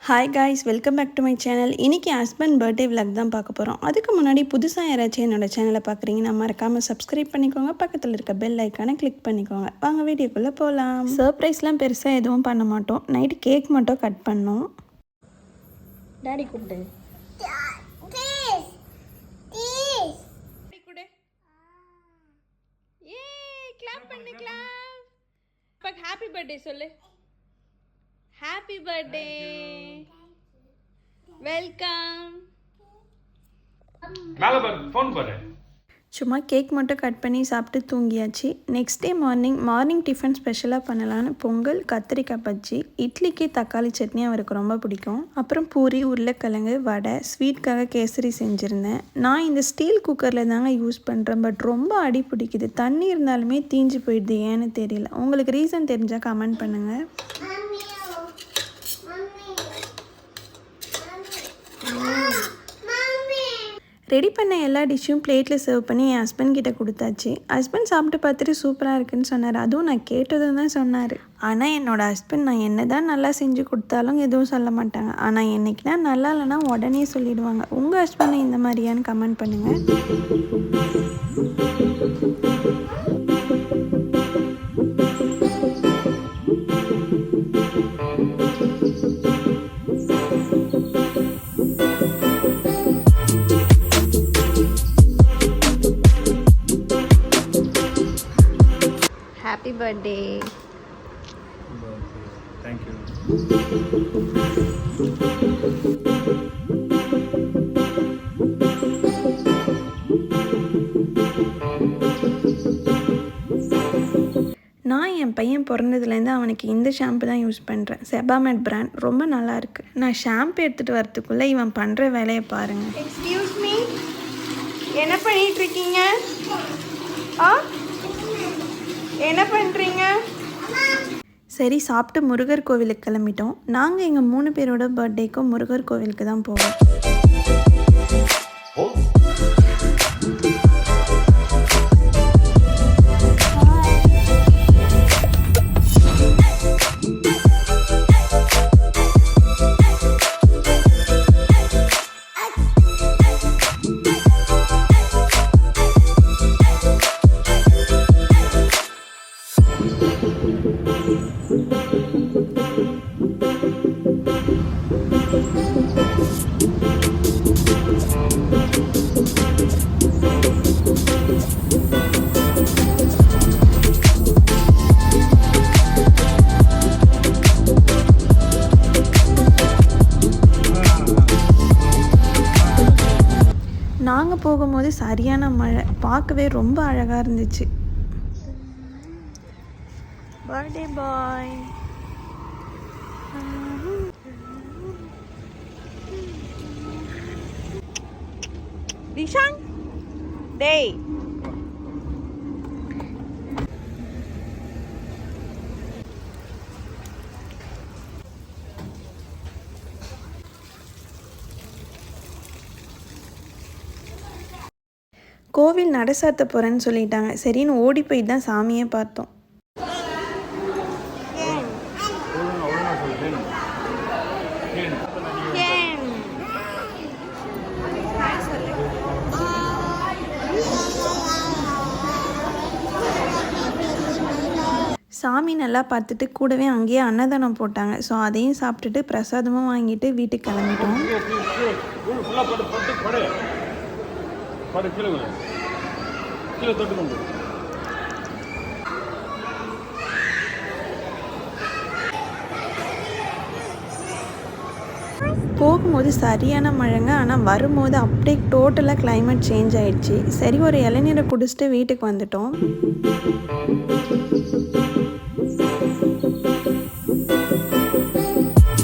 Hi guys, welcome back to my channel. இன்றைக்கி husband birthday vlog தான் பார்க்க போகிறோம். அதுக்கு முன்னாடி புதுசாக யாராச்சும் என்னோடய சேனலை பார்க்குறீங்கன்னா மறக்காமல் சப்ஸ்கிரைப் பண்ணிக்கோங்க. பக்கத்தில் இருக்க பெல் ஐக்கானை கிளிக் பண்ணிக்கோங்க. வாங்க வீடியோக்குள்ளே போகலாம். சர்ப்ரைஸ்லாம் பெருசாக எதுவும் பண்ண மாட்டோம். நைட்டு கேக் மட்டும் கட் பண்ணோம். டாடி கூப்பிட்டு ஹாப்பி பர்த்டே சொல்லு. Happy birthday, welcome. மேலே பாரு, ஃபோன் பாரு. சும்மா கேக் மட்டும் கட் பண்ணி சாப்பிட்டு தூங்கியாச்சு. நெக்ஸ்ட் டே மார்னிங் டிஃபன் ஸ்பெஷலாக பண்ணலான்னு பொங்கல், கத்திரிக்காய் பஜ்ஜி, இட்லிக்கு தக்காளி சட்னி அவருக்கு ரொம்ப பிடிக்கும். அப்புறம் பூரி, உருளைக்கிழங்கு, வடை, ஸ்வீட்காக கேசரி செஞ்சுருந்தேன். நான் இந்த ஸ்டீல் குக்கரில் தாங்க யூஸ் பண்ணுறேன். பட் ரொம்ப அடி பிடிக்குது. தண்ணி இருந்தாலுமே தீஞ்சு போயிடுது, ஏன்னு தெரியல. உங்களுக்கு ரீசன் தெரிஞ்சால் கமெண்ட் பண்ணுங்கள். ரெடி பண்ண எல்லா டிஷ்ஷும் பிளேட்டில் சர்வ் பண்ணி என் ஹஸ்பண்ட் கிட்ட கொடுத்தாச்சு. ஹஸ்பண்ட் சாப்பிட்டு பார்த்துட்டு சூப்பராக இருக்குன்னு சொன்னார். அதுவும் நான் கேட்டதும் தான் சொன்னார். ஆனால் என்னோடய ஹஸ்பண்ட் நான் என்ன தான் நல்லா செஞ்சு கொடுத்தாலும் எதுவும் சொல்ல மாட்டாங்க. ஆனால் என்றைக்குனா நல்லா இல்லைன்னா உடனே சொல்லிவிடுவாங்க. உங்கள் ஹஸ்பண்ட் இந்த மாதிரியான்னு கமெண்ட் பண்ணுங்கள். Happy birthday. Thank you. நான் என் பையன் பிறந்ததுலேருந்து அவனுக்கு இந்த ஷாம்பு தான் யூஸ் பண்ணுறேன். செபாமெட் பிராண்ட், ரொம்ப நல்லாயிருக்கு. நான் ஷாம்பு எடுத்துகிட்டு வரத்துக்குள்ளே இவன் பண்ணுற வேலையை பாருங்கள். எக்ஸ்கியூஸ் மீ, என்ன பண்ணிகிட்ருக்கீங்க? என்ன பண்ணுறீங்க? சரி, சாப்பிட்டு முருகர் கோவிலுக்கு கிளம்பிட்டோம். நாங்கள் எங்கள் 3 பேரோட பர்த்டேக்கும் முருகர் கோவிலுக்கு தான் போவோம். நாங்கள் போகும்போது சரியான மழை, பார்க்கவே ரொம்ப அழகாக இருந்துச்சு. Birthday boy. விஷான் டேய், கோவில் நட சாத்த போகிறேன்னு சொல்லிட்டாங்க. சரின்னு ஓடி போய் தான் சாமியே பார்த்தோம். சாமி நல்லா பார்த்துட்டு கூடவே அங்கேயே அன்னதானம் போட்டாங்க. ஸோ அதையும் சாப்பிட்டுட்டு பிரசாதமும் வாங்கிட்டு வீட்டுக்கு கிளம்பிட்டோம். போகும்போது சரியான மழைங்க. ஆனால் வரும்போது அப்படியே டோட்டலாக கிளைமேட் சேஞ்ச் ஆகிடுச்சு. சரி, ஒரு இளநீரை குடிச்சிட்டு வீட்டுக்கு வந்துட்டோம்.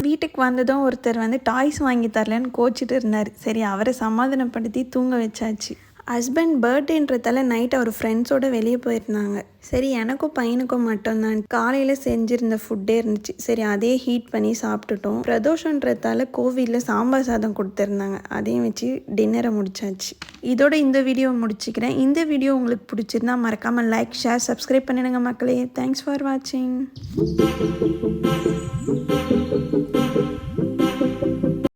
வீட்டுக்கு வந்ததும் ஒருத்தர் டாய்ஸ் வாங்கி தரலன்னு கோச்சிட்டு இருந்தார். சரி, அவரை சமாதானப்படுத்தி தூங்க வச்சாச்சு. ஹஸ்பண்ட் பர்த்டேன்றதால நைட் அவர் ஃப்ரெண்ட்ஸோடு வெளியே போயிருந்தாங்க. சரி, எனக்கும் பையனுக்கும் மட்டும்தான் காலையில் செஞ்சுருந்த ஃபுட்டே இருந்துச்சு. சரி, அதே ஹீட் பண்ணி சாப்பிட்டுட்டோம். பிரதோஷன்றதால கோவிலில் சாம்பார் சாதம் கொடுத்துருந்தாங்க. அதையும் வச்சு டின்னரை முடிச்சாச்சு. இதோட இந்த வீடியோ முடிச்சுக்கிறேன். இந்த வீடியோ உங்களுக்கு பிடிச்சிருந்தா மறக்காமல் லைக், ஷேர், சப்ஸ்கிரைப் பண்ணிடுங்க மக்களே. தேங்க்ஸ் ஃபார் வாட்சிங்.